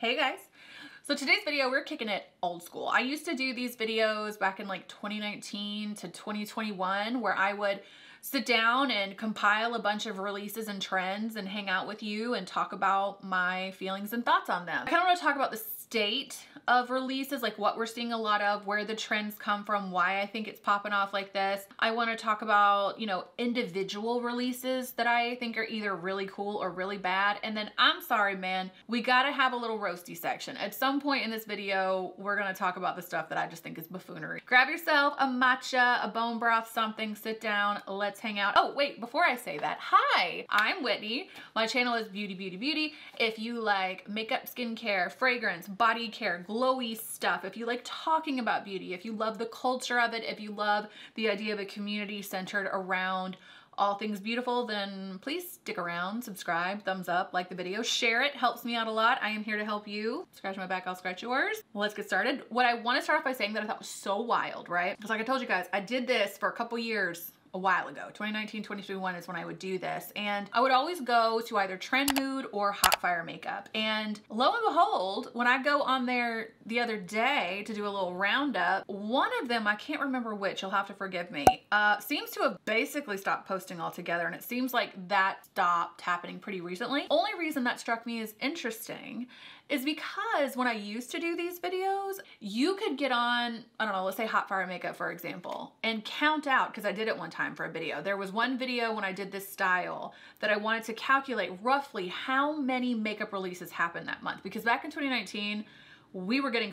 Hey guys. So today's video, we're kicking it old school. I used to do these videos back in like 2019 to 2021 where I would sit down and compile a bunch of releases and trends and hang out with you and talk about my feelings and thoughts on them. I kind of want to talk about the state of releases, like what we're seeing a lot of, where the trends come from, why I think it's popping off like this. I want to talk about, individual releases that I think are either really cool or really bad. And then I'm sorry, man, we got to have a little roasty section. At some point in this video, we're going to talk about the stuff that I just think is buffoonery. Grab yourself a matcha, a bone broth, something, sit down, let's hang out. Oh, wait, before I say that, hi, I'm Whitney. My channel is Beauty, Beauty, Beauty. If you like makeup, skincare, fragrance, body care, glowy stuff, if you like talking about beauty, if you love the culture of it, if you love the idea of a community centered around all things beautiful, then please stick around, subscribe, thumbs up, like the video, share it, helps me out a lot. I am here to help you. Scratch my back, I'll scratch yours. Well, let's get started. What I want to start off by saying that I thought was so wild, right? Because like I told you guys, I did this for a couple years a while ago. 2019, 2021 is when I would do this. And I would always go to either Trend Mood or Hot Fire Makeup. And lo and behold, when I go on there the other day to do a little roundup, one of them, I can't remember which, you'll have to forgive me, seems to have basically stopped posting altogether. And it seems like that stopped happening pretty recently. Only reason that struck me as interesting is because when I used to do these videos, you could get on, I don't know, let's say Hot Fire Makeup, for example, and count out, because I did it one time for a video. There was one video when I did this style that I wanted to calculate roughly how many makeup releases happened that month. Because back in 2019, we were getting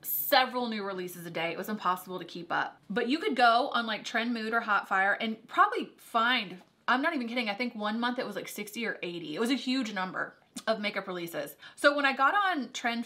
several new releases a day. It was impossible to keep up. But you could go on like Trend Mood or Hot Fire and probably find, I'm not even kidding, I think one month it was like 60 or 80. It was a huge number of makeup releases. So when I got on Trend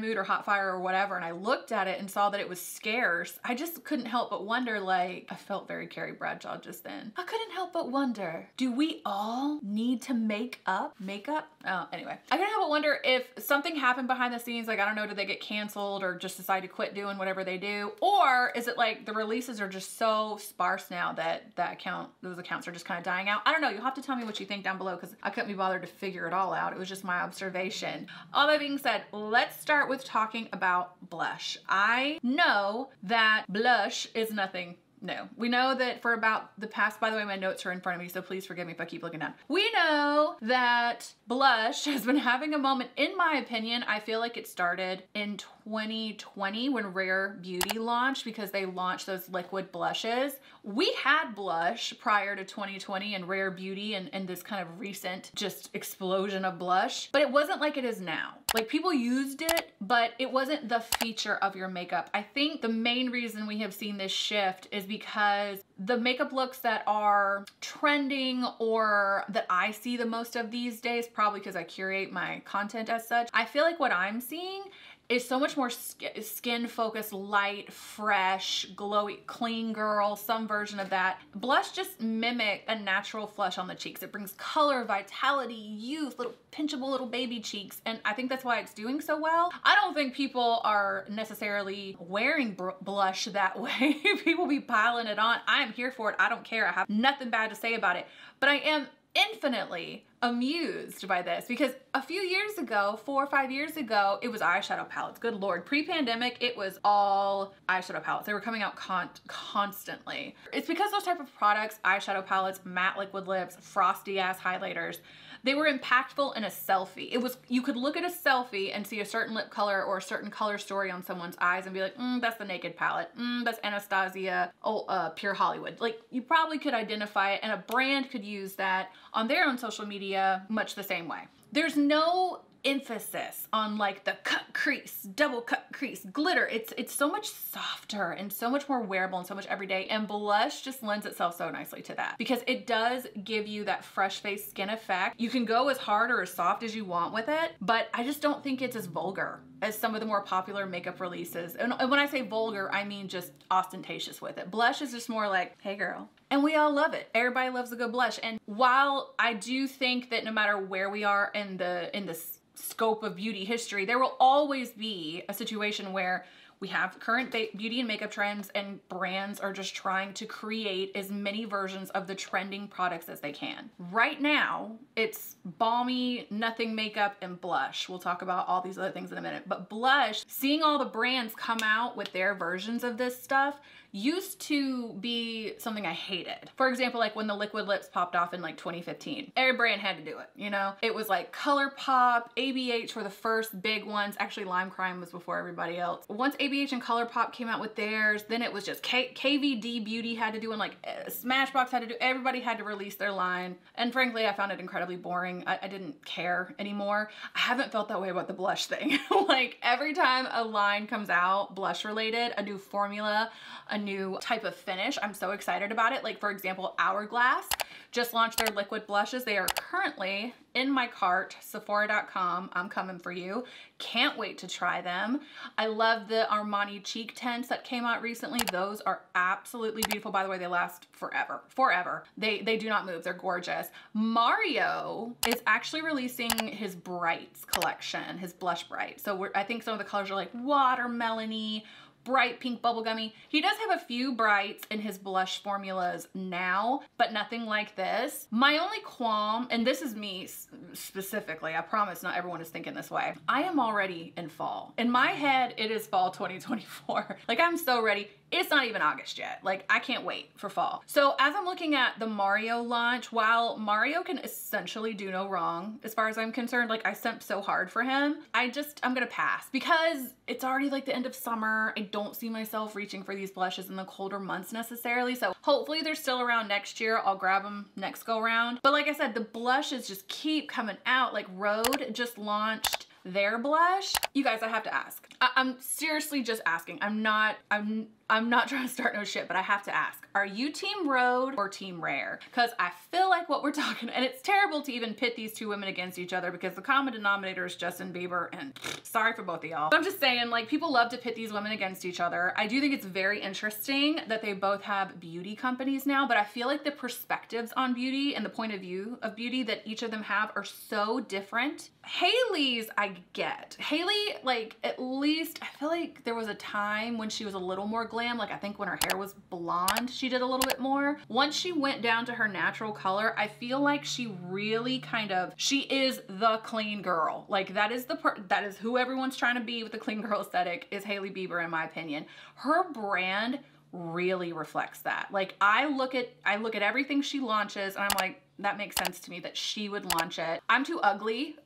Mood or Hot Fire or whatever, and I looked at it and saw that it was scarce, I just couldn't help but wonder, like, I felt very Carrie Bradshaw just then. I couldn't help but wonder, do we all need to make up makeup? Oh, anyway. I couldn't help but wonder if something happened behind the scenes, like, I don't know, did they get canceled or just decide to quit doing whatever they do? Or is it like the releases are just so sparse now that those accounts are just kind of dying out? I don't know. You'll have to tell me what you think down below, because I couldn't be bothered to figure it all out. It was just my observation. All that being said, let's start with talking about blush. I know that blush is nothing new. We know that for about the past, by the way, my notes are in front of me, so please forgive me if I keep looking down. We know that blush has been having a moment, in my opinion. I feel like it started in 2020 when Rare Beauty launched, because they launched those liquid blushes. We had blush prior to 2020 and Rare Beauty and this kind of recent just explosion of blush, but it wasn't like it is now. Like, people used it, but it wasn't the feature of your makeup. I think the main reason we have seen this shift is because the makeup looks that are trending, or that I see the most of these days, probably because I curate my content as such, I feel like what I'm seeing is so much more skin focused, light, fresh, glowy, clean girl, some version of that. Blush just mimic a natural flush on the cheeks. It brings color, vitality, youth, little pinchable little baby cheeks, and I think that's why it's doing so well. I don't think people are necessarily wearing blush that way. People be piling it on. I am here for it. I don't care. I have nothing bad to say about it, but I am infinitely amused by this, because a few years ago, 4 or 5 years ago, it was eyeshadow palettes. Good Lord. Pre-pandemic, it was all eyeshadow palettes. They were coming out constantly. It's because those type of products, eyeshadow palettes, matte liquid lips, frosty ass highlighters, they were impactful in a selfie. You could look at a selfie and see a certain lip color or a certain color story on someone's eyes and be like, that's the Naked palette. That's Anastasia, Pure Hollywood. Like, you probably could identify it, and a brand could use that on their own social media much the same way. There's no emphasis on like the cut crease, double cut crease, glitter. It's so much softer and so much more wearable and so much everyday, and blush just lends itself so nicely to that, because it does give you that fresh face skin effect. You can go as hard or as soft as you want with it, but I just don't think it's as vulgar as some of the more popular makeup releases. And when I say vulgar, I mean just ostentatious with it. Blush is just more like, hey girl. And we all love it. Everybody loves a good blush. And while I do think that no matter where we are in the scope of beauty history, there will always be a situation where We have current beauty and makeup trends, and brands are just trying to create as many versions of the trending products as they can. Right now, it's balmy, nothing makeup, and blush. We'll talk about all these other things in a minute. But blush, seeing all the brands come out with their versions of this stuff used to be something I hated. For example, like when the liquid lips popped off in like 2015. Every brand had to do it, you know? It was like Colourpop, ABH were the first big ones. Actually, Lime Crime was before everybody else. Once ABH and Colourpop came out with theirs, then it was just KVD Beauty had to do, and like Smashbox had to do, everybody had to release their line. And frankly, I found it incredibly boring. I didn't care anymore. I haven't felt that way about the blush thing. Like every time a line comes out, blush related, a new formula, a new type of finish, I'm so excited about it. Like for example, Hourglass just launched their liquid blushes. They are currently in my cart, Sephora.com. I'm coming for you. Can't wait to try them. I love the Armani cheek tints that came out recently. Those are absolutely beautiful. By the way, they last forever. Forever. They do not move. They're gorgeous. Mario is actually releasing his Brights collection, his blush bright. So I think some of the colors are like watermelony, bright pink bubblegummy. He does have a few brights in his blush formulas now, but nothing like this. My only qualm, and this is me specifically, I promise not everyone is thinking this way. I am already in fall. In my head, it is fall 2024. Like I'm so ready. It's not even August yet. Like I can't wait for fall. So as I'm looking at the Mario launch, while Mario can essentially do no wrong, as far as I'm concerned, like I sent so hard for him, I'm gonna pass because it's already like the end of summer. I don't see myself reaching for these blushes in the colder months necessarily. So hopefully they're still around next year. I'll grab them next go round. But like I said, the blushes just keep coming out. Like Rhode just launched their blush. You guys, I have to ask. I'm seriously just asking. I'm not trying to start no shit, but I have to ask. Are you Team Rhode or Team Rare? Because I feel like what we're talking, and it's terrible to even pit these two women against each other because the common denominator is Justin Bieber, and sorry for both of y'all. But I'm just saying, like, people love to pit these women against each other. I do think it's very interesting that they both have beauty companies now, but I feel like the perspectives on beauty and the point of view of beauty that each of them have are so different. Hailey's, I get. Hailey, like, at least, I feel like there was a time when she was a little more glam. Like, I think when her hair was blonde, she did a little bit more. Once she went down to her natural color, I feel like she really she is the clean girl. Like, that is who everyone's trying to be with the clean girl aesthetic, is Hailey Bieber, in my opinion. Her brand really reflects that. Like, I look at everything she launches and I'm like, that makes sense to me that she would launch it. I'm too ugly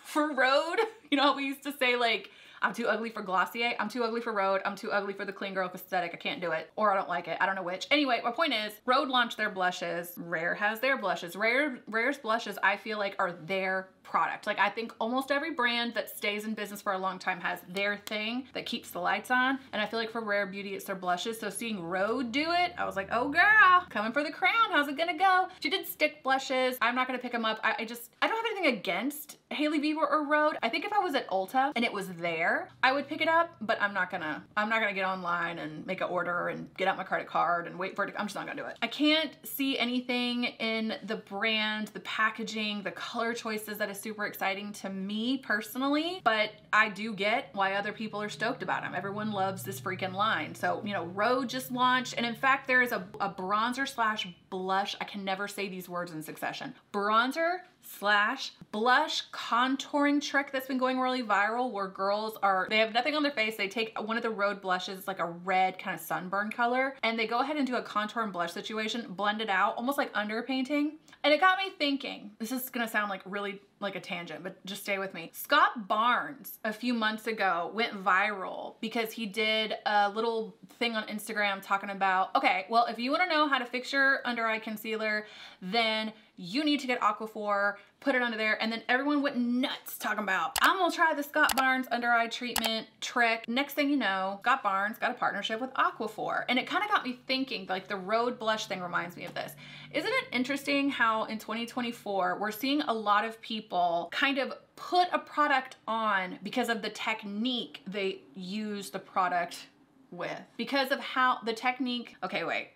for Rhode. You know how we used to say, like, I'm too ugly for Glossier, I'm too ugly for Rhode, I'm too ugly for the clean girl aesthetic, I can't do it, or I don't like it, I don't know which. Anyway, my point is, Rhode launched their blushes, Rare has their blushes. Rare's blushes, I feel like, are their product. Like, I think almost every brand that stays in business for a long time has their thing that keeps the lights on, and I feel like for Rare Beauty, it's their blushes. So seeing Rhode do it, I was like, oh girl, coming for the crown, how's it gonna go? She did stick blushes. I'm not gonna pick them up. I don't have anything against Hailey Bieber or Rhode. I think if I was at Ulta and it was there, I would pick it up, but I'm not gonna get online and make an order and get out my credit card and wait for it to, I'm just not gonna do it. I can't see anything in the brand, the packaging, the color choices that is super exciting to me personally, but I do get why other people are stoked about them. Everyone loves this freaking line. So, you know, Rhode just launched, and in fact, there is a bronzer slash blush, I can never say these words in succession, bronzer slash blush contouring trick that's been going really viral, where girls they have nothing on their face, they take one of the Rhode blushes, it's like a red kind of sunburn color, and they go ahead and do a contour and blush situation, blend it out, almost like underpainting. And it got me thinking, this is gonna sound like really like a tangent, but just stay with me. Scott Barnes a few months ago went viral because he did a little thing on Instagram talking about, okay, well, if you wanna know how to fix your under eye concealer, then you need to get Aquaphor, put it under there, and then everyone went nuts talking about, I'm gonna try the Scott Barnes under eye treatment trick. Next thing you know, Scott Barnes got a partnership with Aquaphor. And it kind of got me thinking, like the Rhode blush thing reminds me of this. Isn't it interesting how in 2024, we're seeing a lot of people kind of put a product on because of the technique they use the product with, because of how the technique, okay, wait.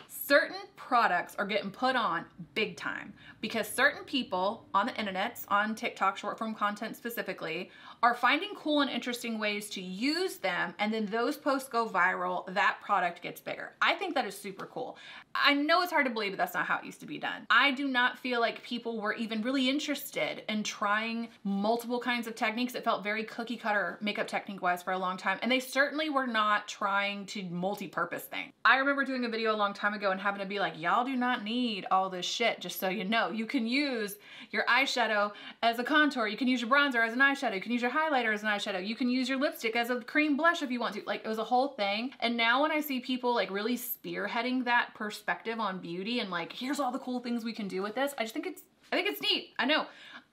Certain products are getting put on big time because certain people on the internet, on TikTok, short form content specifically, are finding cool and interesting ways to use them, and then those posts go viral, that product gets bigger. I think that is super cool. I know it's hard to believe, but that's not how it used to be done. I do not feel like people were even really interested in trying multiple kinds of techniques. It felt very cookie cutter makeup technique wise for a long time, and they certainly were not trying to multi-purpose things. I remember doing a video a long time ago and having to be like, y'all do not need all this shit, just so you know. You can use your eyeshadow as a contour, you can use your bronzer as an eyeshadow, you can use your highlighter as an eyeshadow, you can use your lipstick as a cream blush if you want to. Like, it was a whole thing. And now when I see people like really spearheading that perspective on beauty and like, here's all the cool things we can do with this, I think it's neat. I know.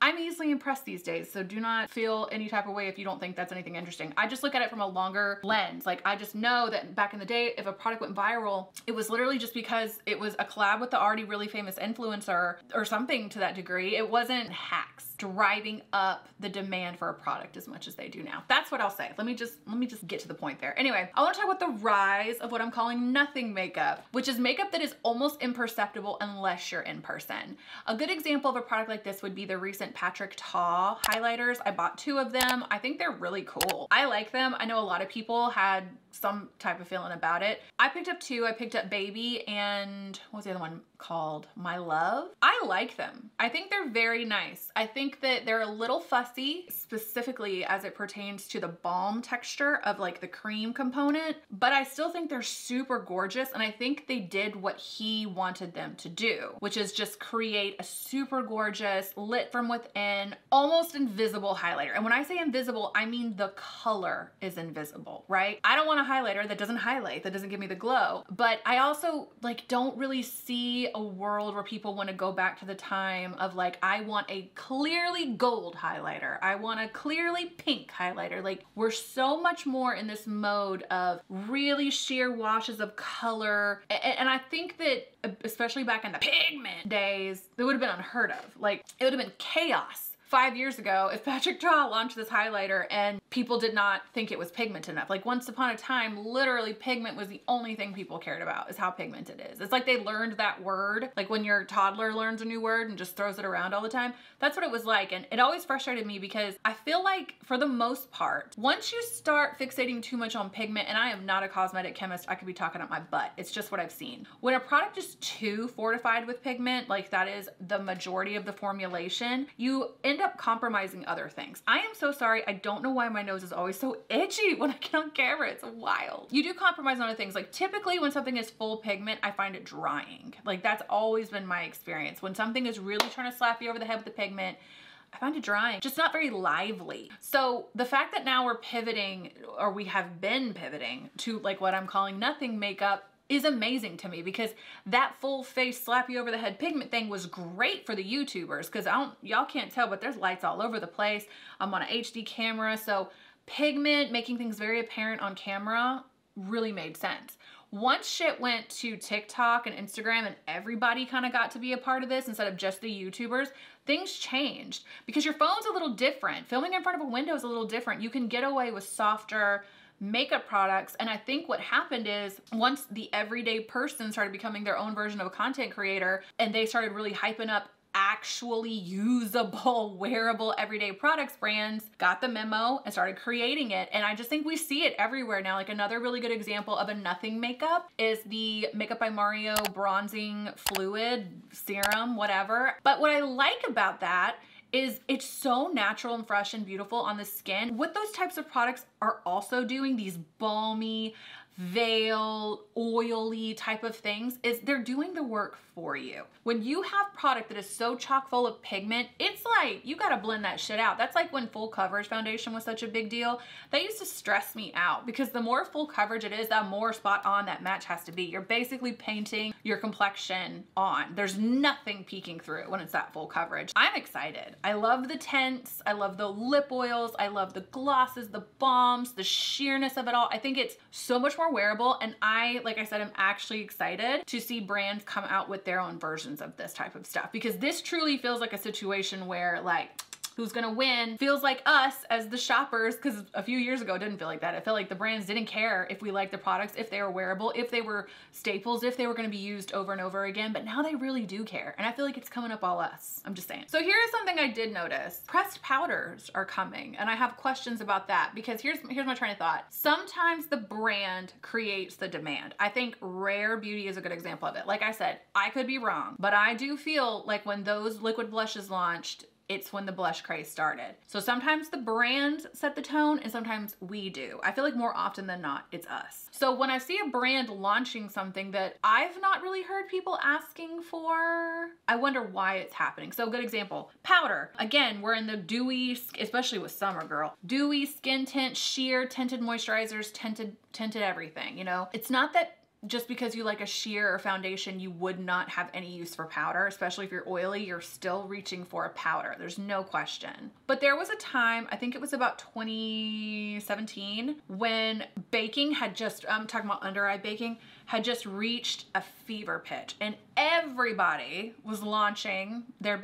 I'm easily impressed these days, so do not feel any type of way if you don't think that's anything interesting. I just look at it from a longer lens. Like, I just know that back in the day, if a product went viral, it was literally just because it was a collab with the already really famous influencer or something to that degree. It wasn't hacks driving up the demand for a product as much as they do now. That's what I'll say. Let me just get to the point there. Anyway, I want to talk about the rise of what I'm calling nothing makeup, which is makeup that is almost imperceptible unless you're in person. A good example of a product like this would be the recent Patrick Ta highlighters. I bought 2 of them. I think they're really cool. I like them. I know a lot of people had some type of feeling about it. I picked up 2. I picked up Baby and what was the other one called? My Love. I like them. I think they're very nice. I think that they're a little fussy, specifically as it pertains to the balm texture of like the cream component, but I still think they're super gorgeous, and I think they did what he wanted them to do, which is just create a super gorgeous, lit from within, almost invisible highlighter. And when I say invisible, I mean the color is invisible, right? I don't want a highlighter that doesn't highlight, that doesn't give me the glow, but I also like don't really see a world where people want to go back to the time of like, I want a clearly gold highlighter, I want a clearly pink highlighter. Like, we're so much more in this mode of really sheer washes of color, and I think that especially back in the pigment days, that would have been unheard of. Like, it would have been chaos 5 years ago if Patrick Ta launched this highlighter and people did not think it was pigment enough. Like, once upon a time, literally pigment was the only thing people cared about, is how pigmented it is. It's like they learned that word, like when your toddler learns a new word and just throws it around all the time. That's what it was like, and it always frustrated me because I feel like for the most part, once you start fixating too much on pigment, and I am not a cosmetic chemist, I could be talking out my butt, it's just what I've seen. When a product is too fortified with pigment, like that is the majority of the formulation, you end up compromising other things. I am so sorry, I don't know why my nose is always so itchy when I get on camera. It's wild. You do compromise on other things. Like, typically when something is full pigment, I find it drying. Like, that's always been my experience. When something is really trying to slap you over the head with the pigment, I find it drying, just not very lively. So the fact that now we're pivoting, or we have been pivoting to like what I'm calling nothing makeup, is amazing to me, because that full face slap you over the head pigment thing was great for the YouTubers, because y'all can't tell, but there's lights all over the place. I'm on an HD camera, so pigment, making things very apparent on camera really made sense. Once shit went to TikTok and Instagram and everybody kind of got to be a part of this instead of just the YouTubers, things changed because your phone's a little different. Filming in front of a window is a little different. You can get away with softer makeup products, and I think what happened is once the everyday person started becoming their own version of a content creator and they started really hyping up actually usable, wearable, everyday products, brands got the memo and started creating it. And I just think we see it everywhere now. Like, another really good example of a nothing makeup is the Makeup by Mario bronzing fluid, serum, whatever. But what I like about that is it's so natural and fresh and beautiful on the skin. What those types of products are also doing, these balmy, veil, oily type of things, is they're doing the work for you. When you have product that is so chock full of pigment, it's like you gotta blend that shit out. That's like when full coverage foundation was such a big deal. That used to stress me out because the more full coverage it is, the more spot on that match has to be. You're basically painting your complexion on. There's nothing peeking through when it's that full coverage. I'm excited. I love the tints. I love the lip oils. I love the glosses, the balms, the sheerness of it all. I think it's so much more wearable, and like I said, I'm actually excited to see brands come out with their own versions of this type of stuff, because this truly feels like a situation where, like, who's gonna win feels like us as the shoppers, because a few years ago it didn't feel like that. It felt like the brands didn't care if we liked the products, if they were wearable, if they were staples, if they were gonna be used over and over again, but now they really do care. And I feel like it's coming up all us. I'm just saying. So here's something I did notice. Pressed powders are coming, and I have questions about that because here's my train of thought. Sometimes the brand creates the demand. I think Rare Beauty is a good example of it. Like I said, I could be wrong, but I do feel like when those liquid blushes launched, it's when the blush craze started. So sometimes the brands set the tone and sometimes we do. I feel like more often than not, it's us. So when I see a brand launching something that I've not really heard people asking for, I wonder why it's happening. So a good example, powder. Again, we're in the dewy, especially with summer, girl, dewy skin tint, sheer, tinted moisturizers, tinted everything, you know? It's not that just because you like a sheer or foundation, you would not have any use for powder, especially if you're oily, you're still reaching for a powder. There's no question. But there was a time, I think it was about 2017, when baking had just, I'm talking about under eye baking, had just reached a fever pitch, and everybody was launching their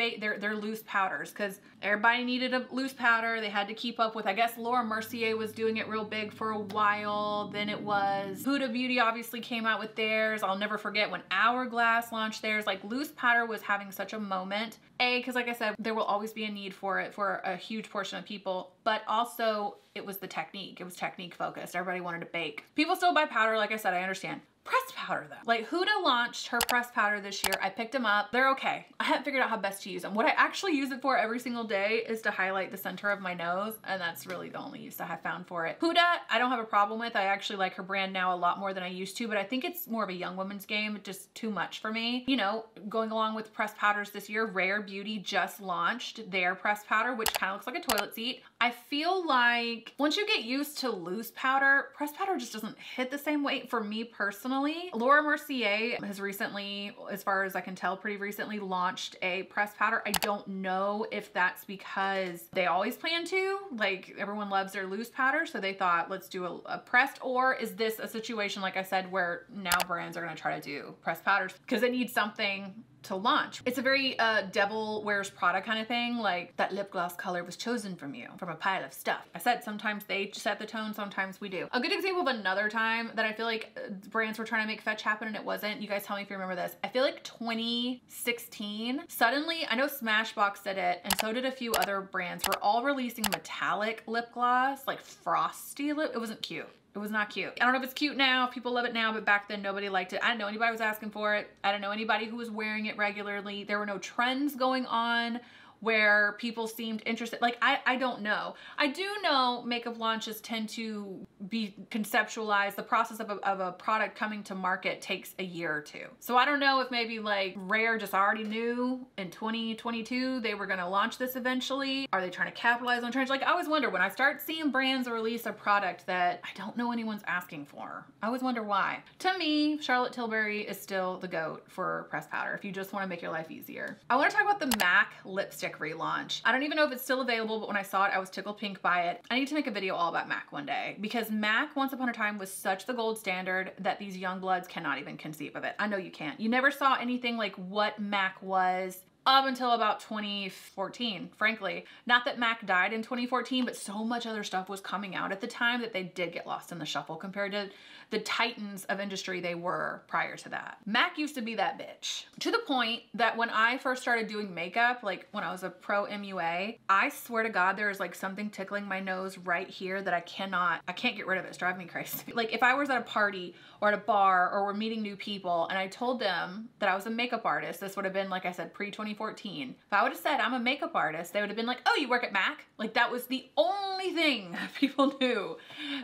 loose powders because everybody needed a loose powder. They had to keep up with, I guess Laura Mercier was doing it real big for a while. Then it was Huda Beauty obviously came out with theirs. I'll never forget when Hourglass launched theirs. Like, loose powder was having such a moment. Because like I said, there will always be a need for it for a huge portion of people, but also it was the technique. It was technique focused. Everybody wanted to bake. People still buy powder, like I said, I understand. Pressed powder though. Like, Huda launched her pressed powder this year. I picked them up. They're okay. I haven't figured out how best to use them. What I actually use it for every single day is to highlight the center of my nose, and that's really the only use I have found for it. Huda, I don't have a problem with. I actually like her brand now a lot more than I used to, but I think it's more of a young woman's game, just too much for me. You know, going along with pressed powders this year, Rare Beauty just launched their pressed powder, which kind of looks like a toilet seat. I feel like once you get used to loose powder, pressed powder just doesn't hit the same way for me personally. Laura Mercier has recently, as far as I can tell, pretty recently launched a pressed powder. I don't know if that's because they always plan to, like everyone loves their loose powder, so they thought let's do a pressed, or is this a situation, like I said, where now brands are gonna try to do pressed powders because they need something to launch. It's a very Devil Wears Prada kind of thing, like that lip gloss color was chosen from you, from a pile of stuff. I said sometimes they set the tone, sometimes we do. A good example of another time that I feel like brands were trying to make fetch happen and it wasn't, you guys tell me if you remember this. I feel like 2016, suddenly, I know Smashbox did it and so did a few other brands, were all releasing metallic lip gloss, like frosty lip. It wasn't cute. It was not cute. I don't know if it's cute now, people love it now, but back then nobody liked it. I didn't know anybody was asking for it. I didn't know anybody who was wearing it regularly. There were no trends going on where people seemed interested. Like, I don't know. I do know makeup launches tend to be conceptualized. The process of a product coming to market takes a year or two. So I don't know if maybe like Rare just already knew in 2022 they were gonna launch this eventually. Are they trying to capitalize on trends? Like, I always wonder when I start seeing brands release a product that I don't know anyone's asking for, I always wonder why. To me, Charlotte Tilbury is still the GOAT for pressed powder if you just wanna make your life easier. I wanna talk about the MAC lipstick relaunch. I don't even know if it's still available, but when I saw it, I was tickled pink by it. I need to make a video all about MAC one day because MAC once upon a time was such the gold standard that these young bloods cannot even conceive of it. I know you can't. You never saw anything like what MAC was up until about 2014, frankly. Not that MAC died in 2014, but so much other stuff was coming out at the time that they did get lost in the shuffle compared to the titans of industry they were prior to that. MAC used to be that bitch. To the point that when I first started doing makeup, like when I was a pro MUA, I swear to God, there is like something tickling my nose right here that I can't get rid of it. It's driving me crazy. Like if I was at a party or at a bar or we're meeting new people and I told them that I was a makeup artist, this would have been, like I said, pre-2014. If I would have said I'm a makeup artist, they would have been like, oh, you work at MAC? Like that was the only thing people knew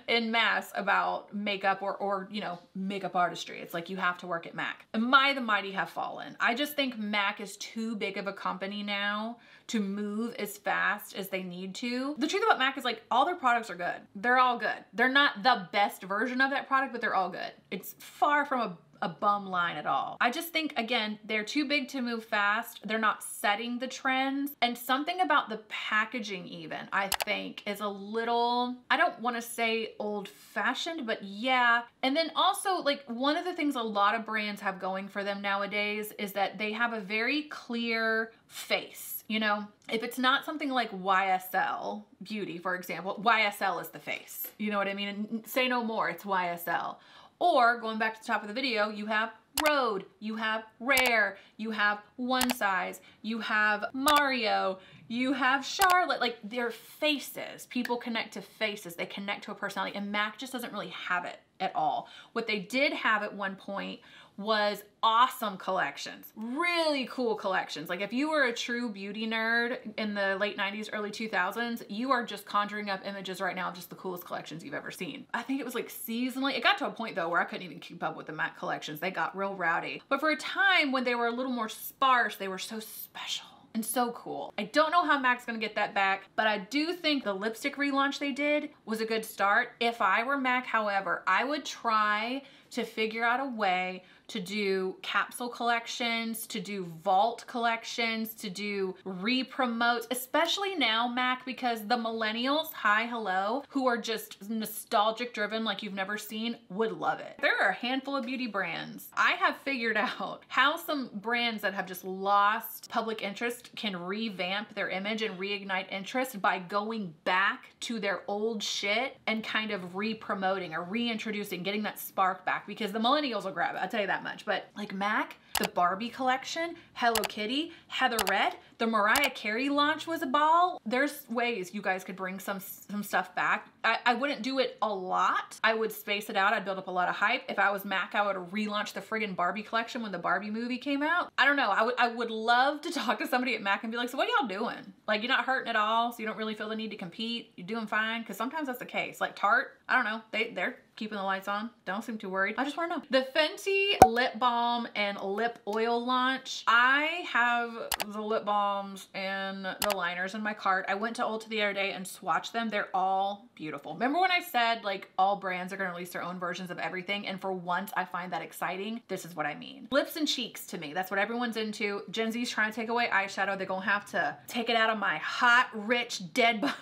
in mass about makeup or you know, makeup artistry. It's like you have to work at MAC. And the mighty have fallen. I just think MAC is too big of a company now to move as fast as they need to. The truth about MAC is like all their products are good. They're all good. They're not the best version of that product, but they're all good. It's far from a bum line at all. I just think, again, they're too big to move fast. They're not setting the trends. And something about the packaging even, I think, is a little, I don't want to say old fashioned, but yeah. And then also like one of the things a lot of brands have going for them nowadays is that they have a very clear face. You know, if it's not something like YSL Beauty, for example, YSL is the face. You know what I mean? And say no more, it's YSL. Or going back to the top of the video, you have Rhode, you have Rare, you have One Size, you have Mario, you have Charlotte. Like, their faces. People connect to faces. They connect to a personality. And MAC just doesn't really have it at all. What they did have at one point was awesome collections, really cool collections. Like if you were a true beauty nerd in the late 90s, early 2000s, you are just conjuring up images right now of just the coolest collections you've ever seen. I think it was like seasonally. It got to a point though where I couldn't even keep up with the MAC collections. They got real rowdy. But for a time when they were a little more sparse, they were so special and so cool. I don't know how MAC's gonna get that back, but I do think the lipstick relaunch they did was a good start. If I were MAC, however, I would try to figure out a way to do capsule collections, to do vault collections, to do re-promotes, especially now, MAC, because the millennials, hi, hello, who are just nostalgic driven like you've never seen, would love it. There are a handful of beauty brands. I have figured out how some brands that have just lost public interest can revamp their image and reignite interest by going back to their old shit and kind of re-promoting or reintroducing, getting that spark back, because the millennials will grab it, I'll tell you that much. But like MAC, the Barbie collection, Hello Kitty, Heatherette, the Mariah Carey launch was a ball. There's ways you guys could bring some stuff back. I wouldn't do it a lot. I would space it out. I'd build up a lot of hype. If I was MAC, I would relaunch the friggin' Barbie collection when the Barbie movie came out. I don't know. I would love to talk to somebody at MAC and be like, so what are y'all doing? Like, you're not hurting at all, so you don't really feel the need to compete. You're doing fine. Because sometimes that's the case. Like Tarte, I don't know. They're keeping the lights on. Don't seem too worried. I just want to know. The Fenty lip balm and lip oil launch. I have the lip balms and the liners in my cart. I went to Ulta the other day and swatched them. They're all beautiful. Remember when I said like all brands are going to release their own versions of everything? And for once I find that exciting. This is what I mean. Lips and cheeks to me. That's what everyone's into. Gen Z's trying to take away eyeshadow. They're going to have to take it out of my hot, rich, dead body.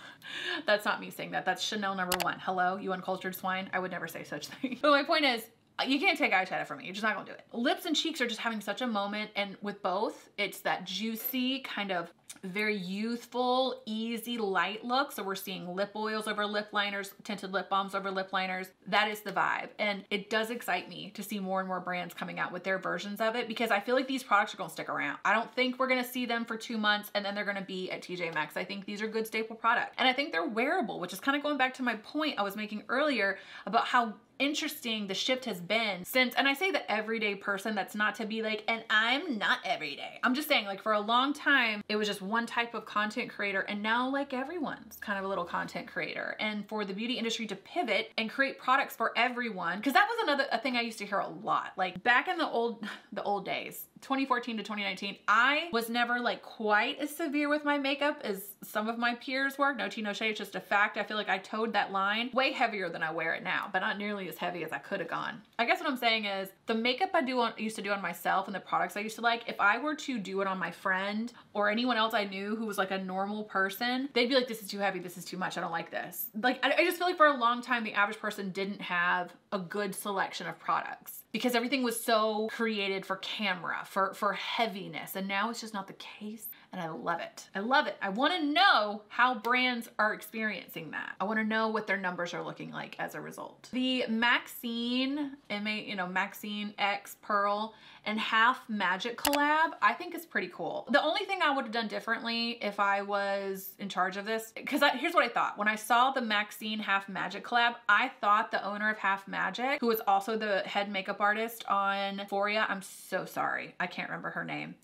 That's not me saying that. That's Chanel #1. Hello, you uncultured swine. I would never say such thing. But my point is, you can't take eyeshadow from me. You're just not gonna do it. Lips and cheeks are just having such a moment. And with both, it's that juicy, kind of very youthful, easy, light look. So we're seeing lip oils over lip liners, tinted lip balms over lip liners. That is the vibe. And it does excite me to see more and more brands coming out with their versions of it, because I feel like these products are gonna stick around. I don't think we're gonna see them for 2 months and then they're gonna be at TJ Maxx. I think these are good staple products. And I think they're wearable, which is kind of going back to my point I was making earlier about how interesting the shift has been since, and I say the everyday person, that's not to be like, and I'm not everyday. I'm just saying, like, for a long time, it was just one type of content creator, and now like everyone's kind of a little content creator. And for the beauty industry to pivot and create products for everyone, because that was a thing I used to hear a lot. Like back in the old days, 2014 to 2019, I was never like quite as severe with my makeup as some of my peers were. No tea, no shade, it's just a fact. I feel like I towed that line way heavier than I wear it now, but not nearly as heavy as I could have gone. I guess what I'm saying is the makeup I used to do on myself and the products I used to like, if I were to do it on my friend or anyone else I knew who was like a normal person, they'd be like, this is too heavy, this is too much, I don't like this. Like, I just feel like for a long time, the average person didn't have a good selection of products because everything was so created for camera, for heaviness. And now it's just not the case. And I love it. I love it. I want to know how brands are experiencing that. I want to know what their numbers are looking like as a result. The Maxine, Maxine X Pearl and Half Magic collab, I think is pretty cool. The only thing I would have done differently if I was in charge of this, because here's what I thought. When I saw the Maxine Half Magic collab, I thought the owner of Half Magic, who was also the head makeup artist on Euphoria, I'm so sorry, I can't remember her name.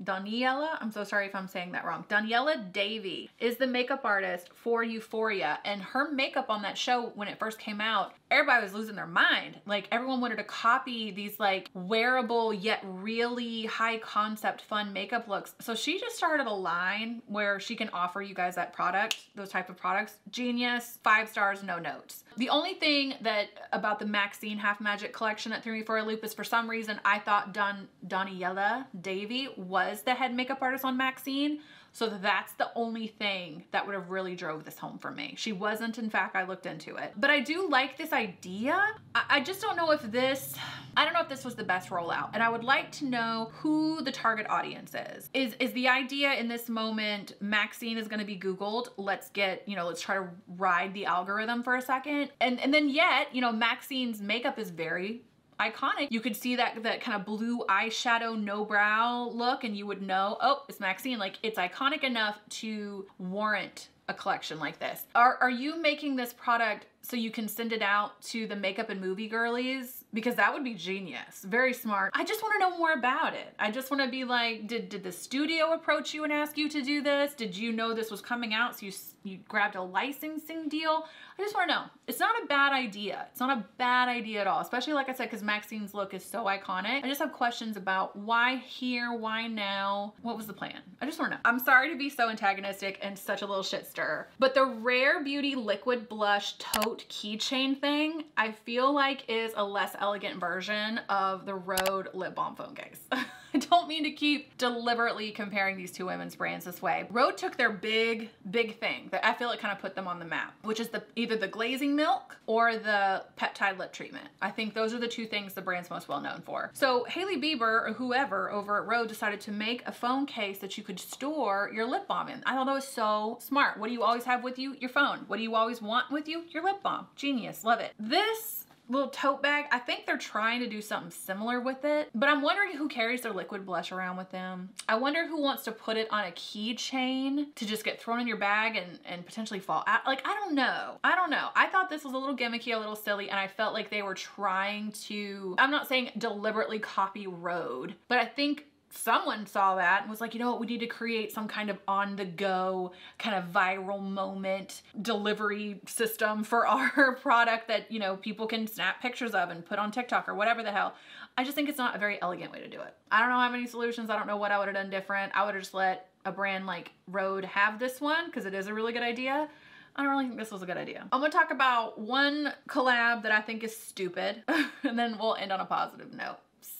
Danella, I'm so sorry if I'm saying that wrong. Danella Davey is the makeup artist for Euphoria, and her makeup on that show when it first came out, everybody was losing their mind. Like, everyone wanted to copy these like wearable yet really high concept fun makeup looks. So she just started a line where she can offer you guys that product, those type of products. Genius, 5 stars, no notes. The only thing that about the Maxine Half Magic collection that threw me for a loop is for some reason I thought Danella Davey was the head makeup artist on Maxine. So that's the only thing that would have really drove this home for me. She wasn't, in fact, I looked into it. But I do like this idea. I just don't know if this, I don't know if this was the best rollout. And I would like to know who the target audience is. Is the idea in this moment, Maxine is gonna be Googled, let's get, you know, let's try to ride the algorithm for a second. And then yet, you know, Maxine's makeup is very iconic. You could see that kind of blue eyeshadow, no brow look, and you would know, oh, it's Maxine. Like, it's iconic enough to warrant a collection like this. Are you making this product so you can send it out to the makeup and movie girlies? Because that would be genius. Very smart. I just want to know more about it. I just want to be like, did the studio approach you and ask you to do this? Did you know this was coming out so you grabbed a licensing deal? I just want to know. It's not a bad idea. It's not a bad idea at all, especially like I said, because Maxine's look is so iconic. I just have questions about why here, why now? What was the plan? I just want to know. I'm sorry to be so antagonistic and such a little shit stirrer, but the Rare Beauty liquid blush tote keychain thing, I feel like is a less elegant version of the Rhode lip balm phone case. I don't mean to keep deliberately comparing these two women's brands this way. Rhode took their big thing that I feel like kind of put them on the map, which is either the glazing milk or the peptide lip treatment. I think those are the two things the brand's most well known for. So Hailey Bieber or whoever over at Rhode decided to make a phone case that you could store your lip balm in. I thought that was so smart. What do you always have with you? Your phone. What do you always want with you? Your lip balm. Genius. Love it. This little tote bag, I think they're trying to do something similar with it, but I'm wondering who carries their liquid blush around with them. I wonder who wants to put it on a keychain to just get thrown in your bag and potentially fall out. Like, I don't know. I don't know. I thought this was a little gimmicky, a little silly, and I felt like they were trying to, I'm not saying deliberately copy Rhode, but I think someone saw that and was like, you know what, we need to create some kind of on-the-go kind of viral moment delivery system for our product that, you know, people can snap pictures of and put on TikTok or whatever the hell. I just think it's not a very elegant way to do it. I don't know how many solutions. I don't know what I would have done different. I would have just let a brand like Rhode have this one because it is a really good idea. I don't really think this was a good idea. I'm gonna talk about one collab that I think is stupid and then we'll end on a positive note.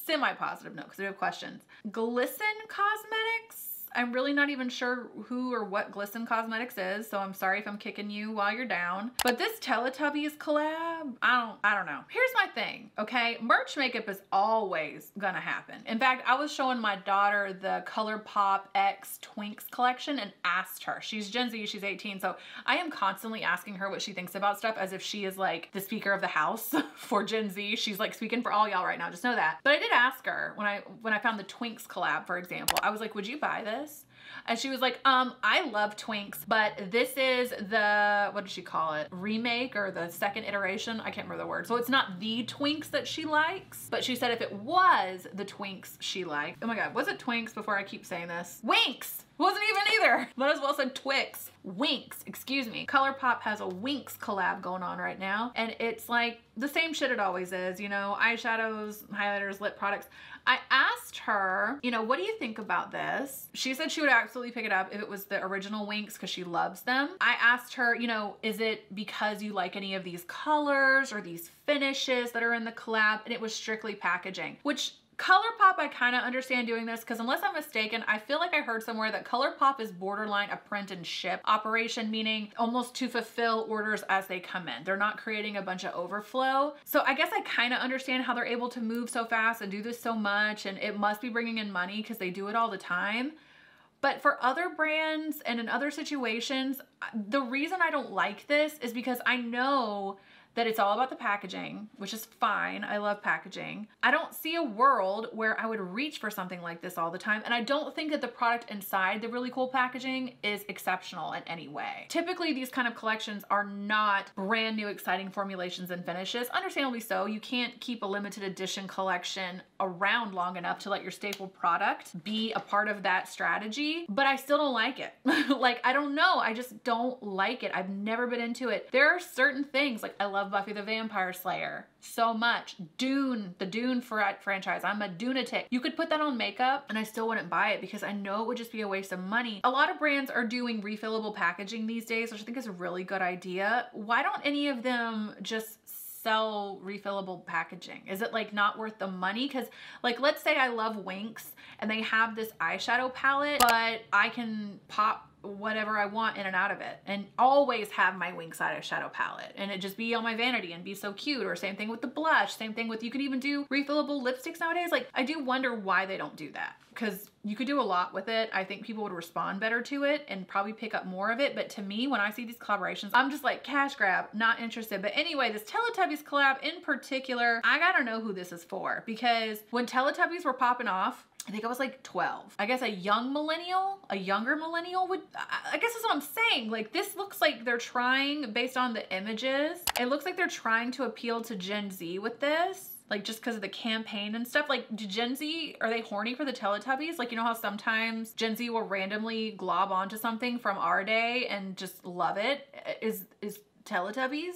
Semi-positive note because we have questions. Glisten Cosmetics. I'm really not even sure who or what Glisten Cosmetics is, so I'm sorry if I'm kicking you while you're down. But this Teletubbies collab, I don't know. Here's my thing, okay? Merch makeup is always gonna happen. In fact, I was showing my daughter the Colourpop X Twinks collection and asked her. She's Gen Z, she's 18, so I am constantly asking her what she thinks about stuff as if she is like the speaker of the house for Gen Z. She's like speaking for all y'all right now, just know that. But I did ask her when I found the Twinks collab, for example, I was like, would you buy this? And she was like, I love Twinks, but this is the, what did she call it? Remake or the second iteration? I can't remember the word. So it's not the Twinks that she likes, but she said if it was the Twinks she liked, oh my God, was it Twinks before I keep saying this? Winks! Wasn't even either. Might as well said Twix. Winks, excuse me. Colourpop has a Winks collab going on right now, and it's like the same shit it always is, you know, eyeshadows, highlighters, lip products. I asked her, you know, what do you think about this? She said she would absolutely pick it up if it was the original Winks because she loves them. I asked her, you know, is it because you like any of these colors or these finishes that are in the collab? And it was strictly packaging, which Colourpop, I kind of understand doing this because unless I'm mistaken, I feel like I heard somewhere that Colourpop is borderline a print and ship operation, meaning almost to fulfill orders as they come in. They're not creating a bunch of overflow. So I guess I kind of understand how they're able to move so fast and do this so much, and it must be bringing in money because they do it all the time. But for other brands and in other situations, the reason I don't like this is because I know that it's all about the packaging, which is fine. I love packaging. I don't see a world where I would reach for something like this all the time. And I don't think that the product inside the really cool packaging is exceptional in any way. Typically, these kind of collections are not brand new, exciting formulations and finishes. Understandably so. You can't keep a limited edition collection around long enough to let your staple product be a part of that strategy, but I still don't like it. Like, I don't know. I just don't like it. I've never been into it. There are certain things, like I love Buffy the Vampire Slayer so much. Dune, the Dune franchise. I'm a Dunatic. You could put that on makeup and I still wouldn't buy it because I know it would just be a waste of money. A lot of brands are doing refillable packaging these days, which I think is a really good idea. Why don't any of them just sell refillable packaging? Is it like not worth the money? Because like, let's say I love Winks and they have this eyeshadow palette, but I can pop whatever I want in and out of it and always have my Winx eyeshadow palette and it just be on my vanity and be so cute. Or same thing with the blush, same thing with, you can even do refillable lipsticks nowadays. Like, I do wonder why they don't do that, because you could do a lot with it. I think people would respond better to it and probably pick up more of it. But to me, when I see these collaborations, I'm just like, cash grab, not interested. But anyway, this Teletubbies collab in particular, I gotta know who this is for, because when Teletubbies were popping off, I think I was like 12. I guess a younger millennial would, I guess that's what I'm saying. Like, this looks like they're trying, based on the images, it looks like they're trying to appeal to Gen Z with this. Like, just because of the campaign and stuff. Like, do Gen Z, are they horny for the Teletubbies? Like, you know how sometimes Gen Z will randomly glob onto something from our day and just love it? Is Teletubbies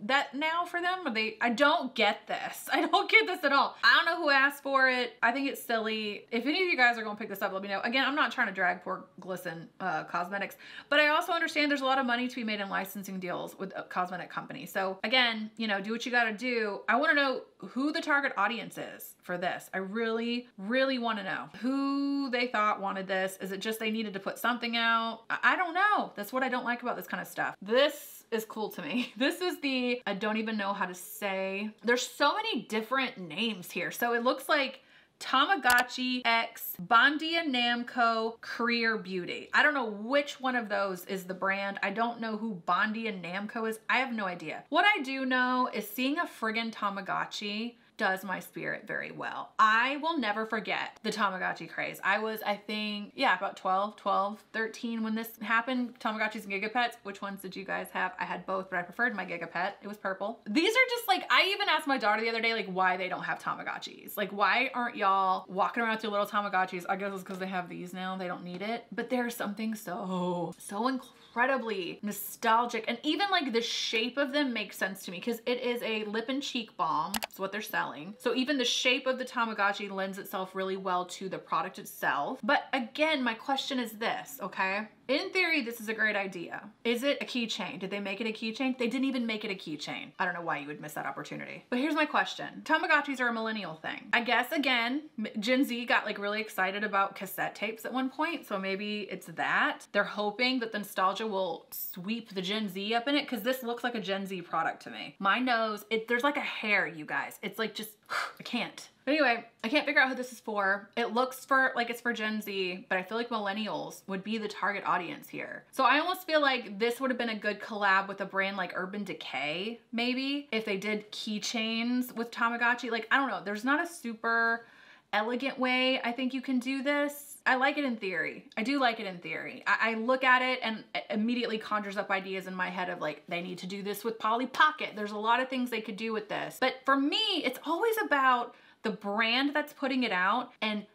that now for them? Or I don't get this. I don't get this at all. I don't know who asked for it. I think it's silly. If any of you guys are gonna pick this up, let me know. Again, I'm not trying to drag poor Glisten Cosmetics, but I also understand there's a lot of money to be made in licensing deals with a cosmetic company. So again, you know, do what you gotta do. I wanna know who the target audience is for this. I really, really wanna know who they thought wanted this. Is it just they needed to put something out? I don't know. That's what I don't like about this kind of stuff. This is cool to me. This is the, I don't even know how to say. There's so many different names here. So it looks like Tamagotchi X Bandia Namco Career Beauty. I don't know which one of those is the brand. I don't know who Bandia Namco is. I have no idea. What I do know is seeing a friggin' Tamagotchi does my spirit very well. I will never forget the Tamagotchi craze. I was, I think, yeah, about 12, 13 when this happened. Tamagotchis and Gigapets. Which ones did you guys have? I had both, but I preferred my Gigapet. It was purple. These are just like, I even asked my daughter the other day, like, why they don't have Tamagotchis. Like, why aren't y'all walking around with your little Tamagotchis? I guess it's because they have these now. They don't need it. But there's something so incredibly nostalgic, and even like the shape of them makes sense to me because it is a lip and cheek balm. That's what they're selling. So even the shape of the Tamagotchi lends itself really well to the product itself. But again, my question is this, okay? In theory, this is a great idea. Is it a keychain? Did they make it a keychain? They didn't even make it a keychain. I don't know why you would miss that opportunity. But here's my question. Tamagotchis are a millennial thing. I guess, again, Gen Z got like really excited about cassette tapes at one point. So maybe it's that. They're hoping that the nostalgia will sweep the Gen Z up in it, because this looks like a Gen Z product to me. My nose, there's like a hair, you guys. It's like just, I can't. But anyway, I can't figure out who this is for. It looks like it's for Gen Z, but I feel like millennials would be the target audience here. So I almost feel like this would have been a good collab with a brand like Urban Decay, maybe, if they did keychains with Tamagotchi. Like, I don't know. There's not a super elegant way I think you can do this. I like it in theory. I do like it in theory. I look at it and it immediately conjures up ideas in my head of like, they need to do this with Polly Pocket. There's a lot of things they could do with this. But for me, it's always about the brand that's putting it out and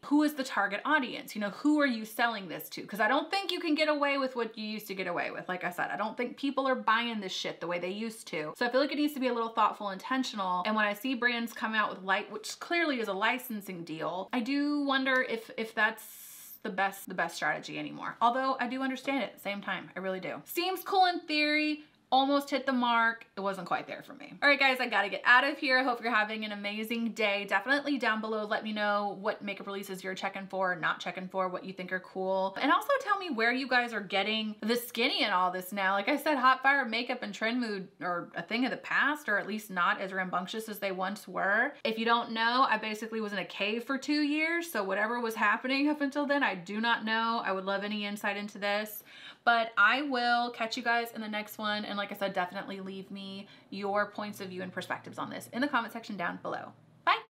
who is the target audience? You know, who are you selling this to? Because I don't think you can get away with what you used to get away with. Like I said, I don't think people are buying this shit the way they used to. So I feel like it needs to be a little thoughtful, intentional. And when I see brands come out with which clearly is a licensing deal, I do wonder if that's the best strategy anymore. Although I do understand it at the same time. I really do. Seems cool in theory. Almost hit the mark. It wasn't quite there for me. All right, guys, I gotta get out of here. I hope you're having an amazing day. Definitely down below, let me know what makeup releases you're checking for, not checking for, what you think are cool. And also tell me where you guys are getting the skinny and all this now. Like I said, hot fire makeup and trend mood are a thing of the past, or at least not as rambunctious as they once were. If you don't know, I basically was in a cave for 2 years. So whatever was happening up until then, I do not know. I would love any insight into this. But I will catch you guys in the next one. And like I said, definitely leave me your points of view and perspectives on this in the comment section down below.